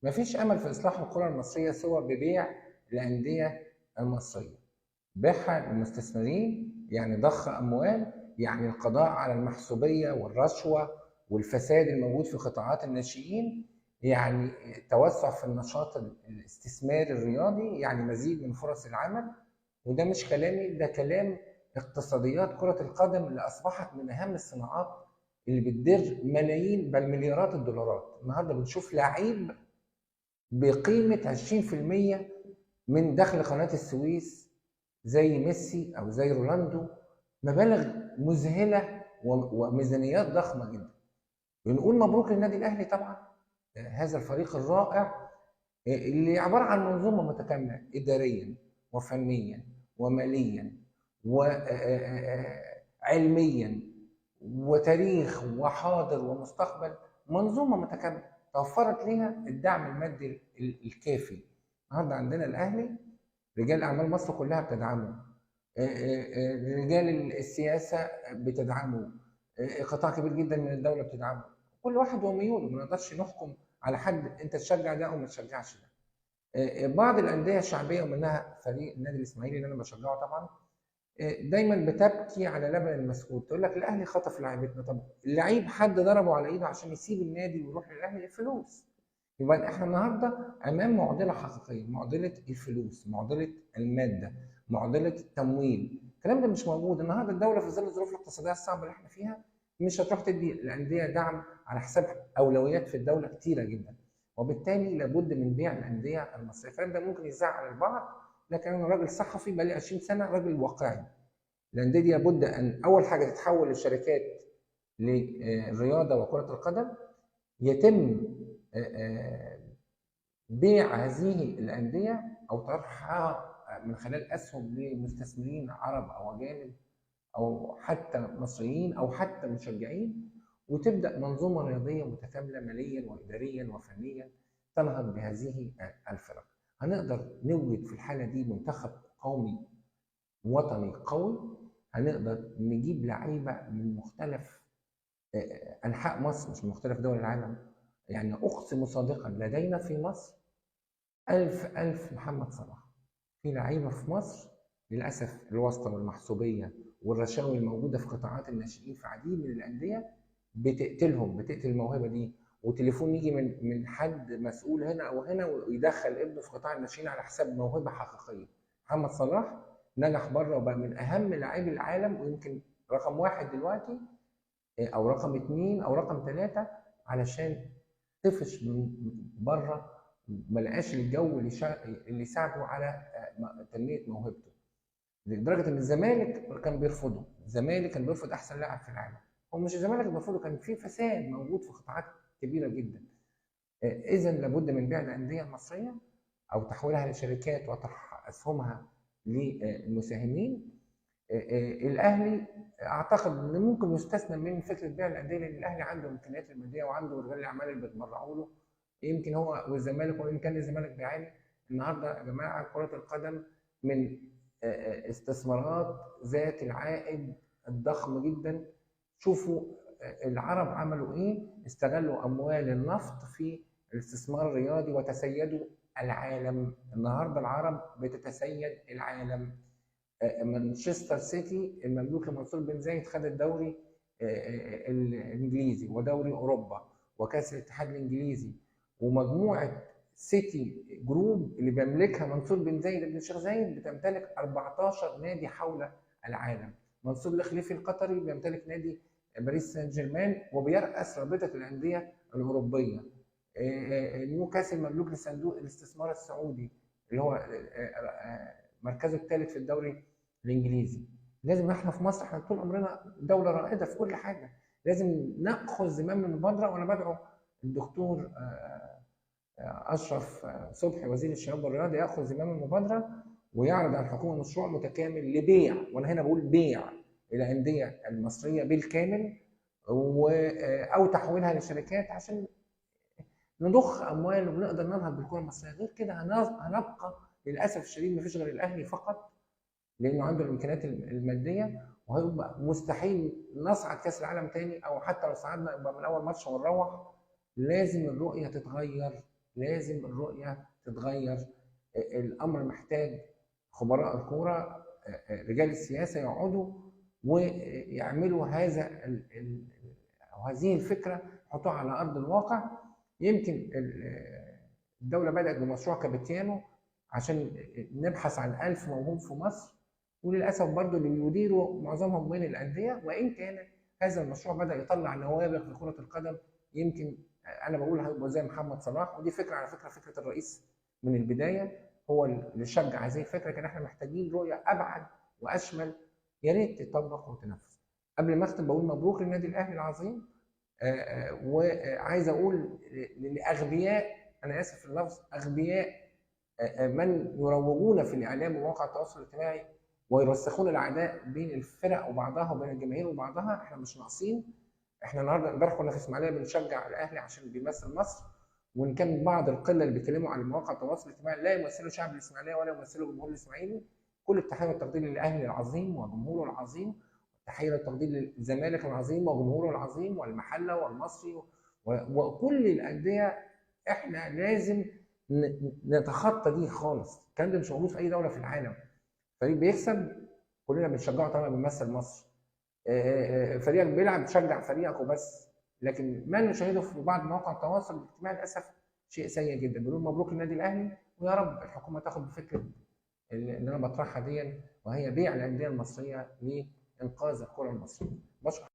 مفيش امل في اصلاح الكره المصريه سوى ببيع الانديه المصريه، بيعها للمستثمرين، يعني ضخ اموال، يعني القضاء على المحسوبيه والرشوه والفساد الموجود في قطاعات الناشئين، يعني توسع في النشاط الاستثماري الرياضي، يعني مزيد من فرص العمل. وده مش كلامي، ده كلام اقتصاديات كرة القدم اللي أصبحت من أهم الصناعات اللي بتدر ملايين بل مليارات الدولارات. النهارده بنشوف لعيب بقيمة 20% من دخل قناة السويس زي ميسي أو زي رونالدو، مبالغ مذهلة وميزانيات ضخمة جدا. بنقول مبروك للنادي الأهلي طبعا، هذا الفريق الرائع اللي عبارة عن منظومة متكاملة إداريا وفنيا وماليا وعلميا وتاريخ وحاضر ومستقبل، منظومة متكاملة توفرت لها الدعم المادي الكافي. النهارده عندنا الأهلي رجال أعمال مصر كلها بتدعمه، رجال السياسة بتدعمه، قطاع كبير جدا من الدولة بتدعمه. كل واحد وميوله، ما نقدرش نحكم على حد انت تشجع ده او ما تشجعش ده. بعض الانديه الشعبيه ومنها فريق النادي الاسماعيلي اللي انا بشجعه طبعا، دايما بتبكي على لبن المسكوت، تقول لك الاهلي خطف لعيبتنا. طب اللعيب حد ضربه على ايده عشان يسيب النادي ويروح للاهلي؟ الفلوس. يبقى احنا النهارده امام معضله حقيقيه، معضله الفلوس، معضله الماده، معضله التمويل. الكلام ده مش موجود النهارده. الدوله في ظل الظروف الاقتصاديه الصعبه اللي احنا فيها مش هتروح تدي الانديه دعم على حساب اولويات في الدوله كتيره جدا، وبالتالي لابد من بيع الانديه المصريه. الكلام ده ممكن يزعل البعض، لكن انا راجل صحفي بقالي 20 سنه، راجل واقعي. الانديه دي لابد ان اول حاجه تتحول لشركات للرياضه وكره القدم، يتم بيع هذه الانديه او طرحها من خلال اسهم لمستثمرين عرب او اجانب او حتى مصريين او حتى مشجعين، وتبدا منظومه رياضيه متكامله ماليا واداريا وفنيا تنهض بهذه الفرق. هنقدر نوجد في الحاله دي منتخب قومي وطني قوي، هنقدر نجيب لعيبه من مختلف انحاء مصر مش من مختلف دول العالم. يعني اقسم صادقا لدينا في مصر ألف محمد صلاح. في لعيبة في مصر للأسف الواسطة والمحسوبية والرشاوي الموجودة في قطاعات الناشئين في عديد من الأندية بتقتلهم، بتقتل الموهبة دي. وتليفون يجي من حد مسؤول هنا أو هنا ويدخل ابنه في قطاع الناشئين على حساب موهبة حقيقية. محمد صلاح نجح بره وبقى من أهم لاعبي العالم، ويمكن رقم واحد دلوقتي أو رقم اتنين أو رقم ثلاثة، علشان طفش من بره، ما لقاش الجو اللي يساعده على تنميه موهبته، لدرجه ان الزمالك كان بيرفضه. الزمالك كان بيرفض احسن لاعب في العالم. هو مش الزمالك اللي بيرفضه، كان في فساد موجود في قطاعات كبيره جدا. اذا لابد من بيع الانديه المصريه او تحويلها لشركات وطرح اسهمها للمساهمين. الاهلي اعتقد ان ممكن يستثنى من فكره بيع الانديه، لان الاهلي عنده الامكانيات الماديه وعنده رجال الاعمال اللي بيتبرعوا له. يمكن هو والزمالك، وان كان الزمالك بيعاني النهارده يا جماعه، كره القدم من استثمارات ذات العائد الضخم جدا. شوفوا العرب عملوا ايه، استغلوا اموال النفط في الاستثمار الرياضي وتسيدوا العالم. النهارده العرب بتتسيد العالم. مانشستر سيتي المملوك لمنصور بن زايد خد الدوري الانجليزي ودوري اوروبا وكاس الاتحاد الانجليزي، ومجموعه سيتي جروب اللي بيملكها منصور بن زايد بن الشيخ زايد بتمتلك 14 نادي حول العالم. منصور الخليفي القطري بيمتلك نادي باريس سان جيرمان وبيرأس رابطه الانديه الاوروبيه. نيوكاسل مملوك لصندوق الاستثمار السعودي اللي هو مركزه الثالث في الدوري الانجليزي. لازم احنا في مصر، احنا طول عمرنا دوله رائده في كل حاجه، لازم ناخذ زمام المبادره. وانا بدعو الدكتور اشرف صبحي وزير الشباب والرياضه ياخذ زمام المبادره ويعرض على الحكومه مشروع متكامل لبيع، وانا هنا بقول بيع، الانديه المصريه بالكامل او تحويلها لشركات عشان نضخ اموال ونقدر ننهض بالكره المصريه. غير كده هنبقى للاسف الشديد مفيش غير الاهلي فقط، لانه عنده الامكانيات الماديه، وهيبقى مستحيل نصعد كاس العالم تاني، او حتى لو صعدنا يبقى من اول ماتش ونروح. لازم الرؤيه تتغير لازم الرؤيه تتغير. الامر محتاج خبراء الكوره، رجال السياسه يقعدوا ويعملوا أو هذه الفكره، يحطوها على ارض الواقع. يمكن الدوله بدات بمشروع كابيتيانو عشان نبحث عن 1000 موهوب في مصر، وللاسف برضو اللي يديروا معظمهم من الانديه، وان كان هذا المشروع بدا يطلع نوابغ في كره القدم. يمكن انا بقول هيبقى زي محمد صلاح، ودي فكره على فكره فكره الرئيس من البدايه هو اللي شجع هذه الفكره. لكن احنا محتاجين رؤيه ابعد واشمل، يا ريت تطبق وتنفذ. قبل ما اختم بقول مبروك للنادي الاهلي العظيم. وعايز اقول للاغبياء، انا اسف في اللفظ، اغبياء من يروجون في الاعلام ومواقع التواصل الاجتماعي ويرسخون العداء بين الفرق وبعضها وبين الجماهير وبعضها. احنا مش ناقصين. احنا النهارده امبارح كنا في اسماعيليه بنشجع الاهلي عشان بيمثل مصر، وان كان بعض القله اللي بيتكلموا على مواقع التواصل الاجتماعي لا يمثلوا شعب الاسماعيليه ولا يمثلوا جمهور الاسماعيلي. كل التحيه والتقدير للاهلي العظيم وجمهوره العظيم، والتحيه والتقدير للزمالك العظيم وجمهوره العظيم والمحله والمصري وكل الانديه. احنا لازم نتخطى دي خالص. الكلام ده مش موجود في اي دوله في العالم. فريق بيكسب كلنا بنشجعه طالما بيمثل مصر. فريقك بيلعب تشجع فريقك وبس. لكن ما نشاهده في بعض مواقع التواصل الاجتماعي للاسف شيء سيء جدا. بنقول مبروك للنادي الاهلي، ويا رب الحكومه تاخد بفكره اللي انا بطرحها دي، وهي بيع الانديه المصريه لانقاذ الكره المصريه. بشكر